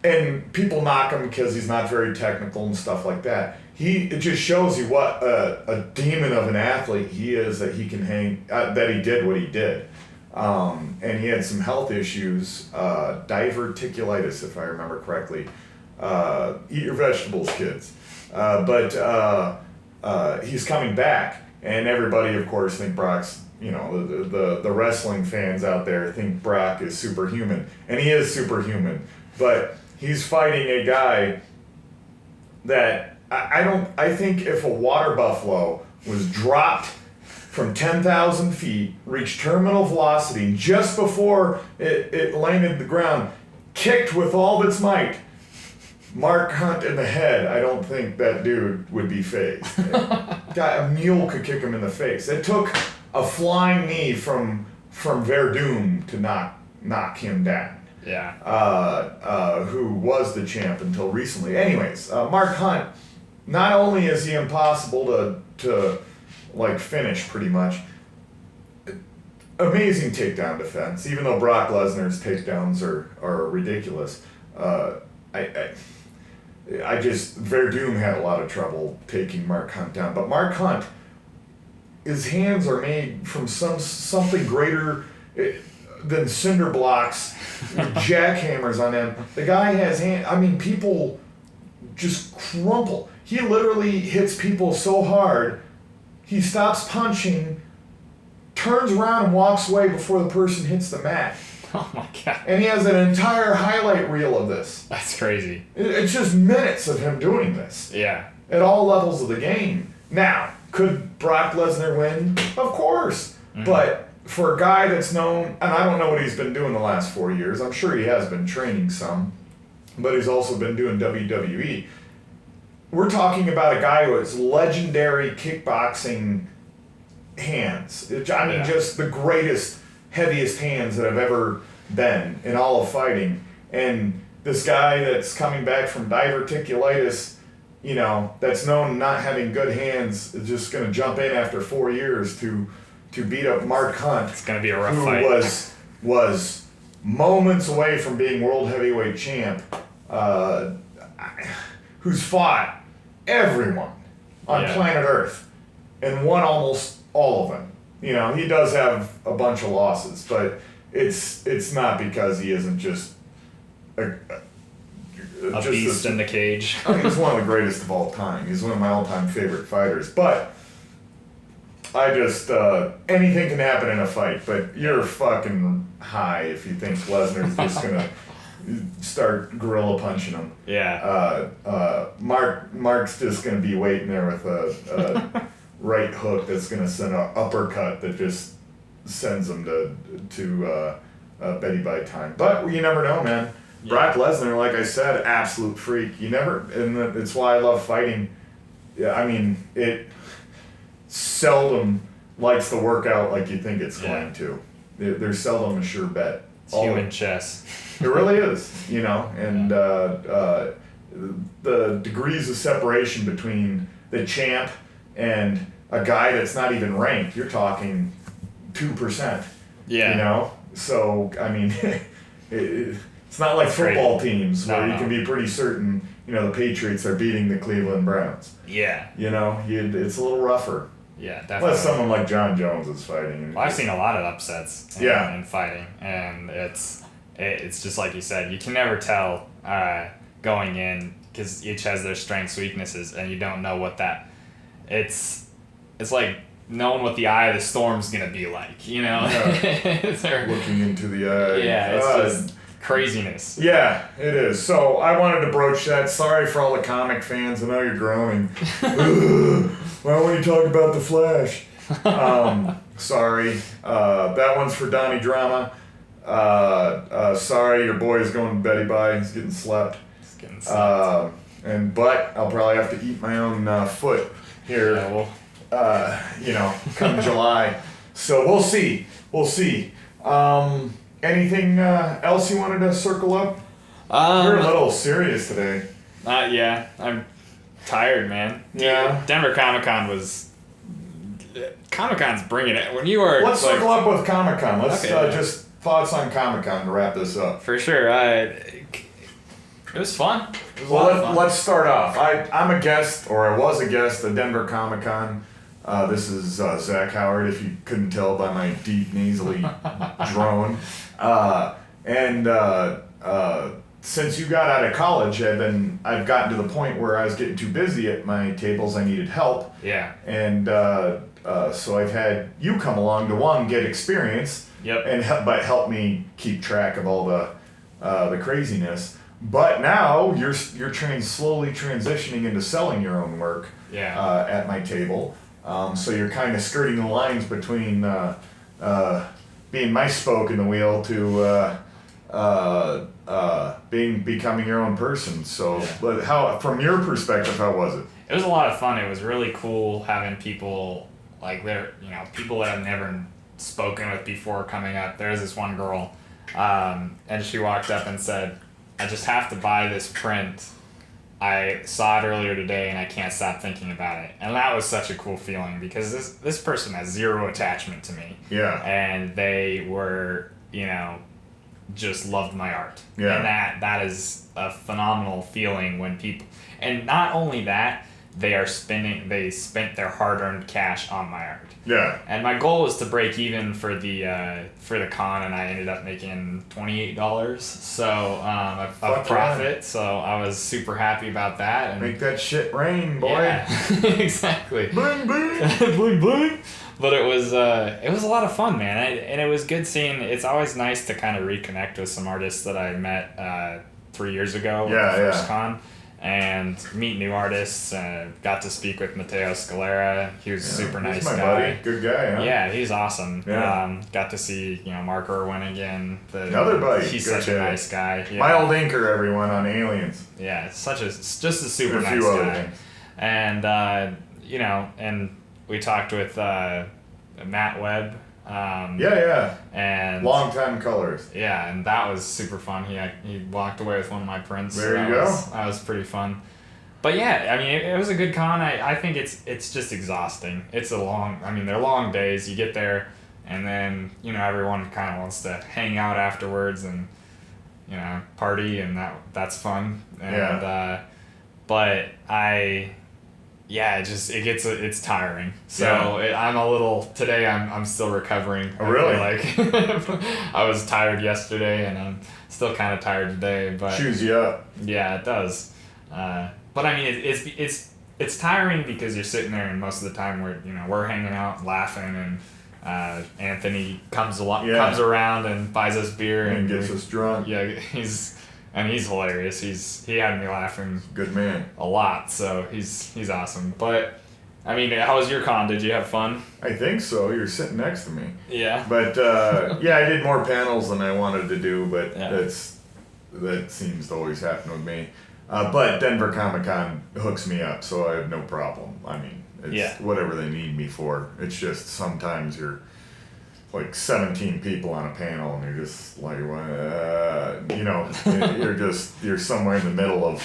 And people knock him because he's not very technical and stuff like that. It just shows you what a demon of an athlete he is, that he can that he did what he did. And he had some health issues, diverticulitis, if I remember correctly. Eat your vegetables, kids. But he's coming back, and everybody, of course, think Brock's, the wrestling fans out there think Brock is superhuman, and he is superhuman. But he's fighting a guy that I think if a water buffalo was dropped from 10,000 feet, reached terminal velocity just before it landed the ground, kicked with all of its might, Mark Hunt in the head, I don't think that dude would be fazed. A mule could kick him in the face. It took a flying knee from Verdum to knock him down. Yeah. Who was the champ until recently. Anyways, Mark Hunt, not only is he impossible to finish pretty much, amazing takedown defense, even though Brock Lesnar's takedowns are ridiculous. Verdum had a lot of trouble taking Mark Hunt down, but Mark Hunt, his hands are made from something greater than cinder blocks with jackhammers on them. The guy has people just crumple. He literally hits people so hard, he stops punching, turns around and walks away before the person hits the mat. Oh my God. And he has an entire highlight reel of this. That's crazy. It's just minutes of him doing this. Yeah. At all levels of the game. Now, could Brock Lesnar win? Of course. Mm-hmm. But for a guy that's known, and I don't know what he's been doing the last 4 years. I'm sure he has been training some. But he's also been doing WWE. We're talking about a guy who is legendary kickboxing hands. Just the greatest, heaviest hands that have ever been in all of fighting. And this guy that's coming back from diverticulitis, that's known not having good hands, is just going to jump in after 4 years to beat up Mark Hunt. It's going to be a rough fight. Who was moments away from being world heavyweight champ, who's fought everyone on planet Earth and won almost all of them. He does have a bunch of losses, but it's not because he isn't just a beast in the cage. He's one of the greatest of all time. He's one of my all-time favorite fighters. But I just anything can happen in a fight. But you're fucking high if you think Lesnar's just gonna start gorilla punching him. Yeah. Mark's just gonna be waiting there with a right hook that's gonna send an uppercut that just sends him to Betty by time. But you never know, man. Yeah. Brock Lesnar, like I said, absolute freak. And it's why I love fighting. Yeah, it seldom likes to work out like you think it's going to. There's seldom a sure bet. It's human chess. It really is, and the degrees of separation between the champ and a guy that's not even ranked, you're talking 2%. Yeah. So, it's not like football teams where you can be pretty certain, the Patriots are beating the Cleveland Browns. Yeah. It's a little rougher. Yeah, definitely. Unless someone like John Jones is fighting. Well, I've seen a lot of upsets in fighting, and it's just like you said, you can never tell going in because each has their strengths, weaknesses, and you don't know what that. It's like knowing what the eye of the storm's gonna be like, Yeah. Looking into the eye. Yeah, it's just craziness. Yeah, it is. So I wanted to broach that. Sorry for all the comic fans. I know you're groaning. Why won't you talk about the Flash? Sorry. That one's for Donnie Drama. Sorry, your boy's going to Betty Bye. He's getting slept. But I'll probably have to eat my own foot here. Yeah, come July. So we'll see. Anything else you wanted to circle up? You're a little serious today. Yeah, I'm tired, man. Yeah. Denver Comic-Con was... Comic-Con's bringing it. When you were... Let's circle up with Comic-Con. Let's just thoughts on Comic-Con to wrap this up. For sure. It was fun. Let's start off. I'm a guest, or I was a guest at Denver Comic-Con. This is Zach Howard, if you couldn't tell by my deep, nasally drone. Since you got out of college, I've gotten to the point where I was getting too busy at my tables. I needed help. Yeah. And so I've had you come along to get experience. Yep. And help me keep track of all the craziness. But now you're slowly transitioning into selling your own work. Yeah. At my table. So you're kind of skirting the lines between being my spoke in the wheel to becoming your own person. So, but from your perspective, how was it? It was a lot of fun. It was really cool having people people that I've never spoken with before coming up. There was this one girl, and she walked up and said, "I just have to buy this print. I saw it earlier today and I can't stop thinking about it." And that was such a cool feeling because this person has zero attachment to me. Yeah. And they were, just loved my art. Yeah. And that is a phenomenal feeling when people, and not only that, they spent their hard-earned cash on my art. Yeah. And my goal was to break even for the con, and I ended up making $28. So of profit. So I was super happy about that. And make that shit rain, boy. Yeah, exactly. Bling bling. Bling bling. But it was a lot of fun, man. And it was good seeing. It's always nice to kind of reconnect with some artists that I met 3 years ago at the first con. And meet new artists. Got to speak with Matteo Scalera. He was a super nice my guy. Buddy. Good guy, huh? Yeah, he's awesome. Yeah. Got to see Mark Irwin again. Another buddy. He's such a nice guy. Yeah. My old anchor, everyone on Aliens. Yeah, just a super nice guy. And and we talked with Matt Webb. Yeah. And long time colors. Yeah, and that was super fun. He walked away with one of my prints. There you go. That was pretty fun. But yeah, I mean, it was a good con. I think it's just exhausting. It's a long. I mean, they're long days. You get there, and then everyone kind of wants to hang out afterwards and party, and that's fun. And but it's tiring. So I'm still recovering. Oh, really? I was tired yesterday, and I'm still kind of tired today. But chews you up. Yeah, it does. But I mean, it's tiring because you're sitting there, and most of the time we're hanging out, laughing, and Anthony comes around and buys us beer and gets us drunk. Yeah, he's hilarious. He had me laughing. Good man. A lot. So he's awesome. But I mean, how was your con? Did you have fun? I think so. You're sitting next to me. Yeah. But I did more panels than I wanted to do, but that seems to always happen with me. But Denver Comic Con hooks me up, so I have no problem. I mean, it's whatever they need me for. It's just sometimes you're like 17 people on a panel, and you're just like, you're somewhere in the middle of,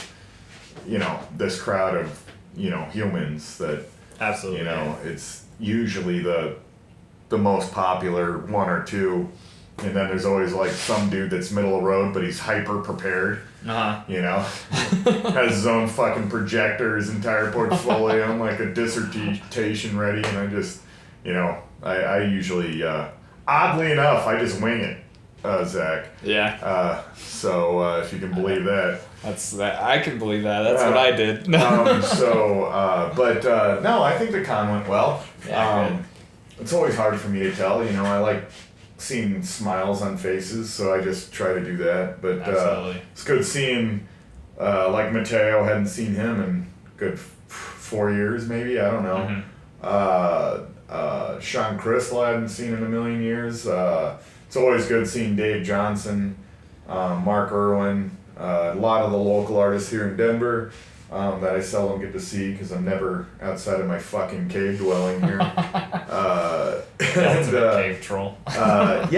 this crowd of, humans that, absolutely, it's usually the most popular one or two. And then there's always like some dude that's middle of the road, but he's hyper prepared. Has his own fucking projector, his entire portfolio, and like a dissertation ready. And I just, I usually, oddly enough, I just wing it, Zach. Yeah. So if you can believe that. I can believe that. That's what I did. No, I think the con went well. Yeah, it's always hard for me to tell. I like seeing smiles on faces, so I just try to do that. But it's good seeing, like Mateo, hadn't seen him in good 4 years, maybe. I don't know. Mm-hmm. Sean Crystal I hadn't seen in a million years. It's always good seeing Dave Johnson, Mark Irwin, a lot of the local artists here in Denver that I seldom get to see because I'm never outside of my fucking cave dwelling here. Cave troll. But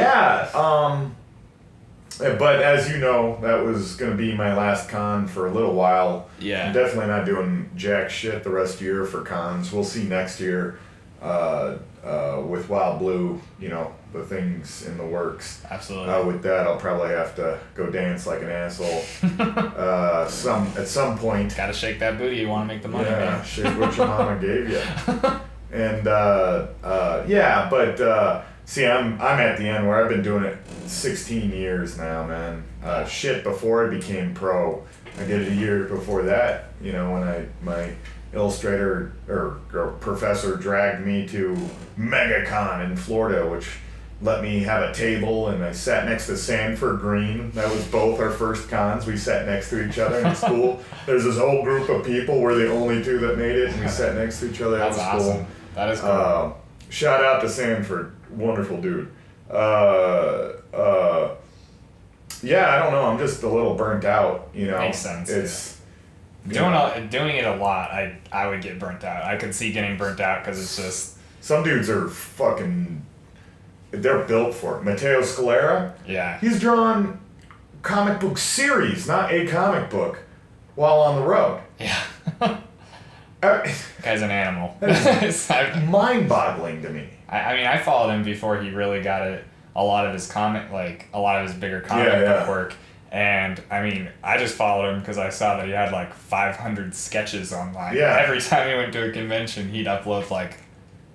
as you know, that was going to be my last con for a little while. Yeah. I'm definitely not doing jack shit the rest of the year for cons. We'll see next year with Wild Blue, the things in the works. Absolutely. With that, I'll probably have to go dance like an asshole at some point. Gotta shake that booty. You want to make the money, man. Shake what your mama gave you. And see, I'm at the end where I've been doing it 16 years now, man. Before I became pro, I did it a year before that. When my illustrator or professor dragged me to MegaCon in Florida, which let me have a table, and I sat next to Sanford Green. That was both our first cons. We sat next to each other in school. There's this whole group of people. We're the only two that made it, and we sat next to each other. That's awesome. Cool. That is cool. Shout out to Sanford. Wonderful dude. I don't know. I'm just a little burnt out, Makes sense. It's doing it a lot. I would get burnt out. I could see getting burnt out because it's just some dudes are fucking. They're built for it. Mateo Scalera. Yeah. He's drawn comic book series, not a comic book, while on the road. Yeah. Guy's an animal. It's mind-boggling to me. I mean, I followed him before he really got a lot of his bigger comic book work. And I mean, I just followed him because I saw that he had like 500 sketches online. Yeah. Every time he went to a convention, he'd upload like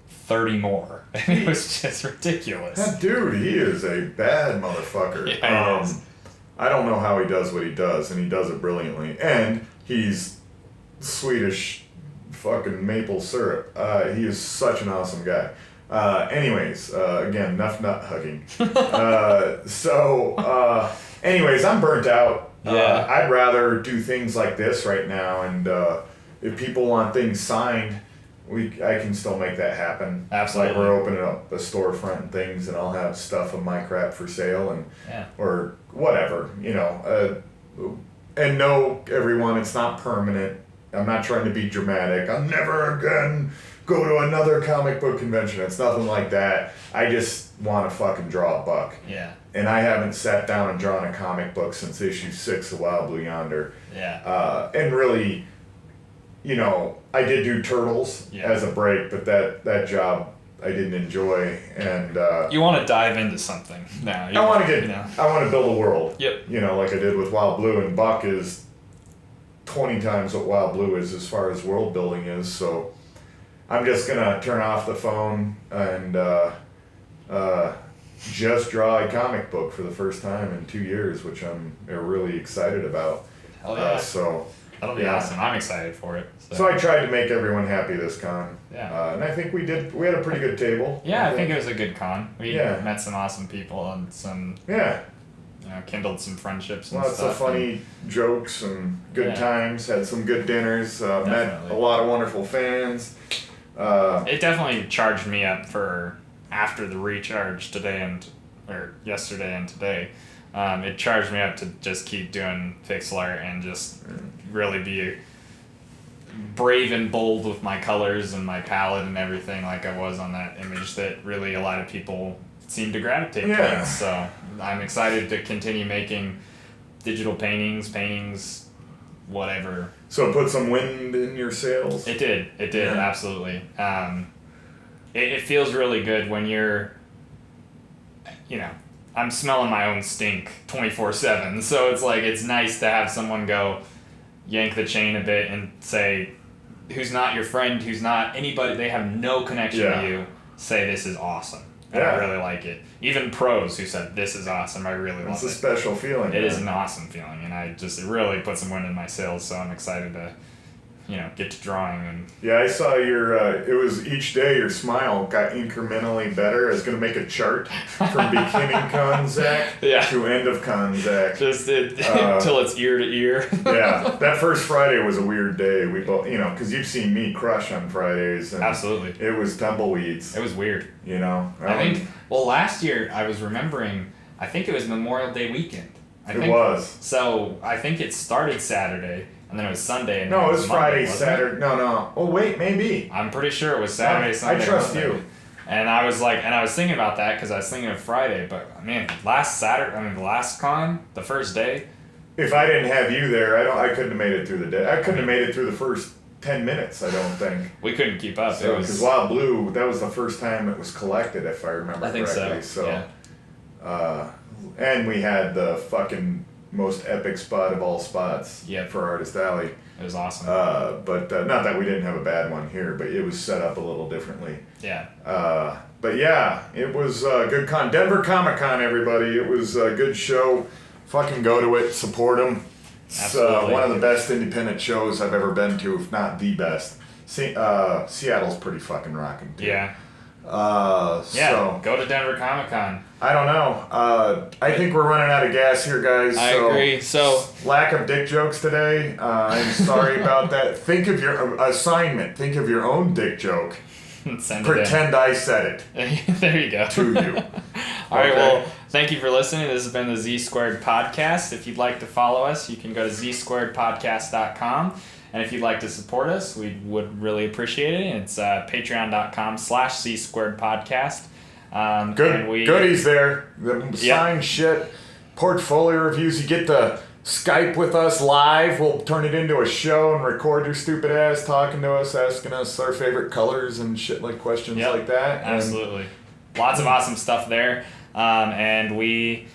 30 more. And it was just ridiculous. That dude, he is a bad motherfucker. Yeah, he is. I don't know how he does what he does, and he does it brilliantly. And he's Swedish fucking maple syrup. He is such an awesome guy. Again, enough nut hugging. Anyways, I'm burnt out. Yeah. I'd rather do things like this right now, and if people want things signed, I can still make that happen. Absolutely. Like we're opening up a storefront and things, and I'll have stuff of my crap for sale or whatever, and know everyone, it's not permanent. I'm not trying to be dramatic. I'll never again go to another comic book convention. It's nothing like that. I just want to fucking draw a buck. Yeah. And I haven't sat down and drawn a comic book since issue 6 of Wild Blue Yonder. Yeah. And really, you know, I did do Turtles as a break, but that job I didn't enjoy, and you want to dive into something now. I want to build a world. Yep. You know, like I did with Wild Blue, and Buck is 20 times what Wild Blue is as far as world building is. So I'm just gonna turn off the phone and just draw a comic book for the first time in 2 years, which I'm really excited about. Hell yeah. So that'll be awesome. I'm excited for it. So I tried to make everyone happy this con. Yeah. And I think we did. We had a pretty good table. Yeah, I think it was a good con. We met some awesome people and some. Yeah. You know, kindled some friendships and Lots stuff. Lots of funny jokes and good times. Had some good dinners. Met a lot of wonderful fans. It definitely charged me up for after the recharge yesterday and today. It charged me up to just keep doing pixel art and just really be brave and bold with my colors and my palette and everything like I was on that image that really a lot of people seem to gravitate towards. So I'm excited to continue making digital paintings, whatever. So it put some wind in your sails? It did, absolutely. It feels really good when you're, you know, I'm smelling my own stink 24/7, so it's like it's nice to have someone go yank the chain a bit and say, who's not your friend, who's not anybody, they have no connection to you, say this is awesome. And I really like it. Even pros who said this is awesome, I really love it. It's a special feeling. It is an awesome feeling, and it really put some wind in my sails, so I'm excited to, you know, get to drawing. And I saw your, it was each day your smile got incrementally better. I was going to make a chart from beginning con Zach to end of con Zach. Just until it's ear to ear. Yeah, that first Friday was a weird day. We both, you know, because you've seen me crush on Fridays. And absolutely. It was tumbleweeds. It was weird. You know? I think, last year I was remembering, I think it was Memorial Day weekend. It was. So I think it started Saturday. And then it was Sunday. And no, it was Monday, Friday, Saturday. It? No. Oh, wait, maybe. I'm pretty sure it was Saturday, Sunday. I trust Monday. you. And I was thinking about that because I was thinking of Friday. But, man, the last con, the first day. If I didn't have you there, I couldn't have made it through the day. I couldn't have made it through the first 10 minutes, I don't think. We couldn't keep up. So, because Wild Blue, that was the first time it was collected, if I remember correctly. I think so, yeah. And we had the fucking most epic spot of all spots for Artist Alley. It was awesome. But not that we didn't have a bad one here, but it was set up a little differently. Yeah. But yeah, it was a good con. Denver Comic Con, everybody. It was a good show. Fucking go to it. Support them. It's one of the best independent shows I've ever been to, if not the best. Seattle's pretty fucking rocking, too. Yeah. So go to Denver Comic Con. I don't know. I think we're running out of gas here, guys. I agree. So lack of dick jokes today. I'm sorry about that. Think of your assignment. Think of your own dick joke. Pretend I said it. There you go. To you. All right. Well, thank you for listening. This has been the ZSquared podcast. If you'd like to follow us, you can go to ZSquaredPodcast.com. And if you'd like to support us, we would really appreciate it. It's patreon.com/ZSquaredPodcast. Goodies there. The signed shit, portfolio reviews. You get to Skype with us live. We'll turn it into a show and record your stupid ass talking to us, asking us our favorite colors and shit like questions like that. Absolutely. Lots of awesome stuff there. And we'll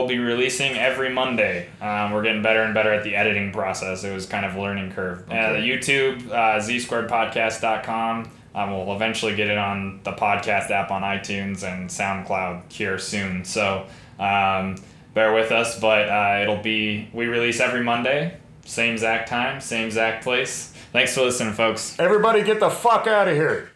be releasing every Monday. We're getting better and better at the editing process. It was kind of a learning curve. YouTube, ZSquaredPodcast.com. We'll eventually get it on the podcast app on iTunes and SoundCloud here soon. So bear with us, but we release every Monday. Same exact time, same exact place. Thanks for listening, folks. Everybody get the fuck out of here.